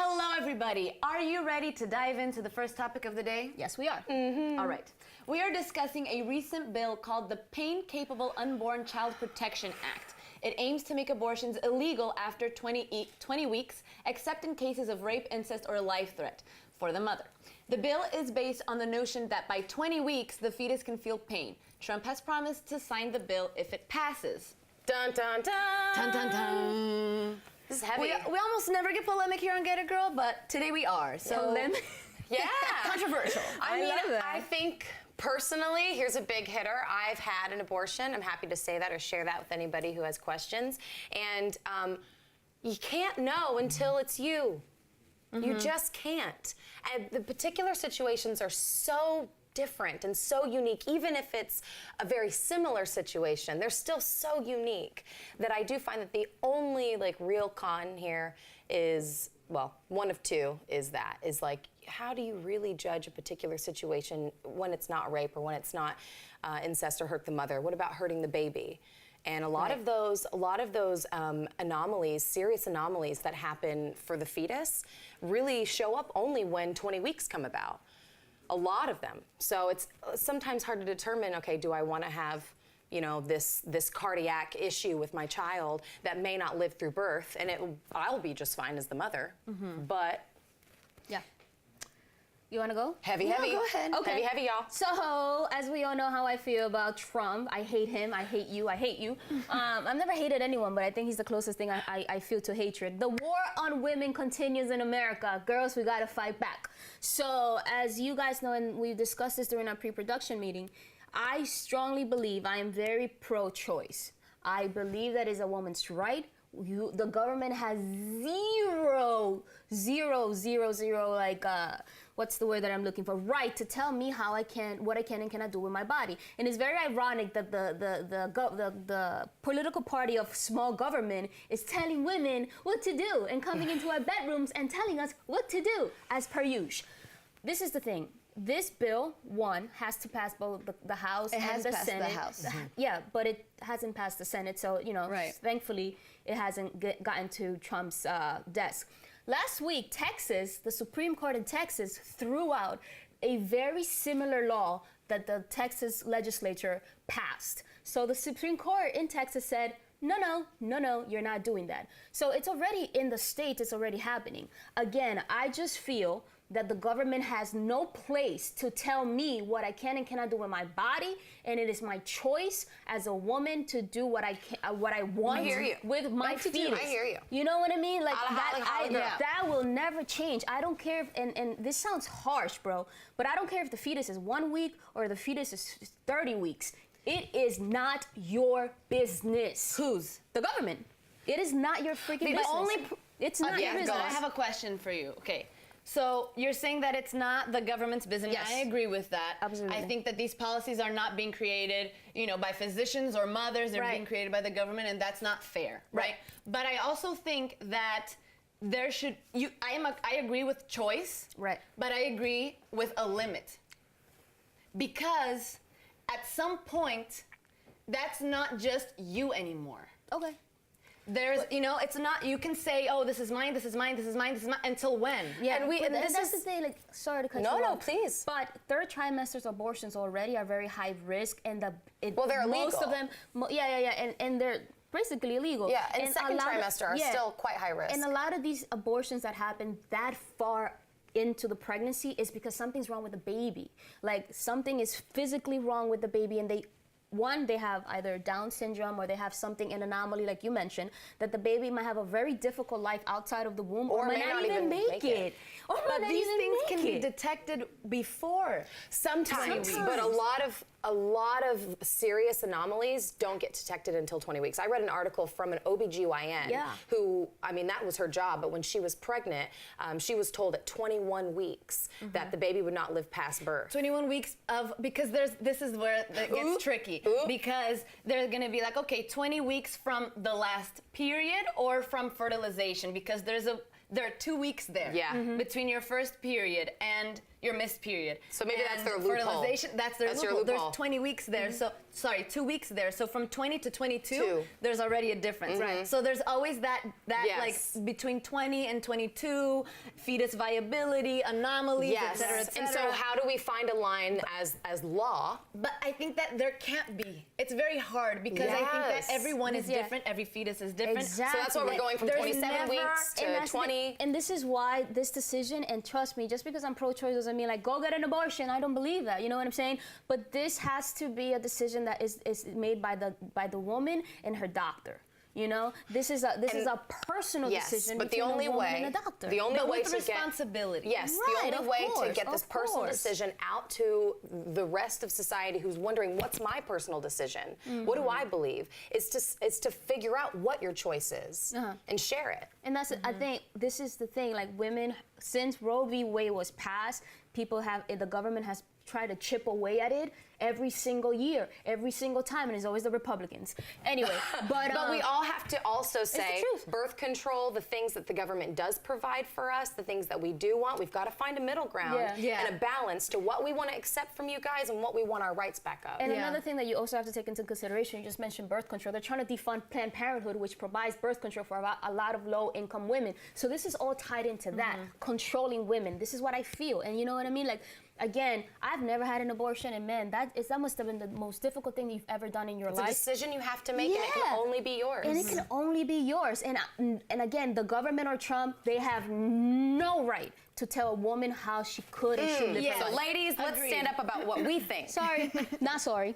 Hello, everybody. Are you ready to dive into the first topic of the day? Yes, we are. All right. We are discussing a recent bill called the Pain-Capable Unborn Child Protection Act. It aims to make abortions illegal after 20 weeks, except in cases of rape, incest, or life threat for the mother. The bill is based on the notion that by 20 weeks, the fetus can feel pain. Trump has promised to sign the bill if it passes. Dun, dun, dun. Dun, dun, dun. This is heavy. We almost never get polemic here on Get It Girl, but today we are. So Yeah. Controversial. I mean, love that. I think personally, here's a big hitter. I've had an abortion. I'm happy to say that or share that with anybody who has questions. And you can't know until it's you. You just can't. And the particular situations are so different and so unique. Even if it's a very similar situation, they're still so unique that I do find that the only real con here is, well, one of two is how do you really judge a particular situation when it's not rape or when it's not incest or hurt the mother? What about hurting the baby? And a lot of those anomalies, serious anomalies that happen for the fetus, really show up only when 20 weeks come about. A lot of them. So it's sometimes hard to determine, okay, do I want to have, this cardiac issue with my child that may not live through birth, and I'll be just fine as the mother, but Yeah. You want to go? heavy. go ahead. Okay. Heavy, y'all. So, as we all know how I feel about Trump, I hate him, I hate you, I hate you. I've never hated anyone, but I think he's the closest thing I feel to hatred. The war on women continues in America. Girls, we gotta fight back. So, as you guys know, and we discussed this during our pre-production meeting, I strongly believe I am very pro-choice. I believe that is a woman's right. The government has zero, what's the word that I'm looking for? Right to tell me what I can and cannot do with my body. And it's very ironic that the political party of small government is telling women what to do and coming into our bedrooms and telling us what to do as per usual. This is the thing. This bill, has to pass both the House and the Senate. The House. Yeah, but it hasn't passed the Senate, so Right. thankfully it hasn't gotten to Trump's desk. Last week, Texas, the Supreme Court in Texas, threw out a very similar law that the Texas legislature passed. So the Supreme Court in Texas said, no, you're not doing that. So it's already in the state, it's already happening. Again, I just feel that the government has no place to tell me what I can and cannot do with my body, and it is my choice as a woman to do what I want with my fetus. I hear you. You know what I mean? Holla, girl. That will never change. I don't care if, and this sounds harsh, bro, but I don't care if the fetus is 1 week or the fetus is 30 weeks. It is not your business. Whose? The government. It is not your freaking business. It's not your business. I have a question for you. Okay. So you're saying that it's not the government's business. Yes. I agree with that. Absolutely. I think that these policies are not being created, by physicians or mothers. They're being created by the government, and that's not fair, right? But I also think that there should I agree with choice, right? But I agree with a limit, because at some point, that's not just you anymore. Okay. There's, it's not, you can say, oh, this is mine, this is mine, this is mine, this is mine, until when? Yeah, and that's the thing, sorry to cut you off. No, please. But third trimesters abortions already are very high risk, and they're most illegal. of them, and they're basically illegal. Yeah, and second a lot trimester are still quite high risk. And a lot of these abortions that happen that far into the pregnancy is because something's wrong with the baby. Like, something is physically wrong with the baby, and they have either Down syndrome or they have something, an anomaly like you mentioned, that the baby might have a very difficult life outside of the womb or might not even make it. But these things can be detected before. Sometimes, but a lot of serious anomalies don't get detected until 20 weeks. I read an article from an OBGYN who, that was her job, but when she was pregnant, she was told at 21 weeks that the baby would not live past birth. 21 weeks because this is where it gets tricky. Because they're going to be like, okay, 20 weeks from the last period or from fertilization, because there's there are 2 weeks there Yeah. between your first period and your missed period. So maybe that's And their loophole. fertilization, that's their That's your loophole. loophole. There's 20 weeks there. So, sorry, 2 weeks there. So from 20 to 22, Two. there's already a difference. Right. So there's always that Yes. like between 20 and 22, fetus viability, anomalies, et Yes. cetera, et cetera. And so how do we find a line as law? But I think that there can't be. It's very hard because I think Yes. that everyone is Yeah. different. Every fetus is different. Exactly. So that's why we're going from There's 27 never- weeks And to that's the thing. 20. And this is why this decision, and trust me, just because I'm pro-choice doesn't mean like go get an abortion. I don't believe that. You know what I'm saying? But this has to be a decision that is made by the woman and her doctor. You know, this is a personal Yes, decision but the between only a woman way, and a doctor. the only But way with to get responsibility. yes, Right, the of only way to course, get this of personal course. decision out to the rest of society who's wondering what's my personal decision, what do I believe, is to figure out what your choice is and share it. And that's I think this is the thing. Like women, since Roe v. Wade was passed, the government has tried to chip away at it every single year, every single time, and it's always the Republicans. Anyway, But we all have to also say truth. birth control, the things that the government does provide for us, the things that we do want, we've got to find a middle ground Yeah. and a balance to what we want to accept from you guys and what we want our rights back up. And Yeah. another thing that you also have to take into consideration, you just mentioned birth control. They're trying to defund Planned Parenthood, which provides birth control for a lot of low-income women. So this is all tied into that, controlling women. This is what I feel. And you know what I mean? Like, again, I've never had an abortion, and man, that must have been the most difficult thing you've ever done in your It's a life. decision you have to make, and it can Yeah. only be yours. And it can only be yours. And again, the government or Trump, they have no right to tell a woman how she could and should live her So, life. ladies, let's Agreed. stand up about what we think. Sorry, not sorry.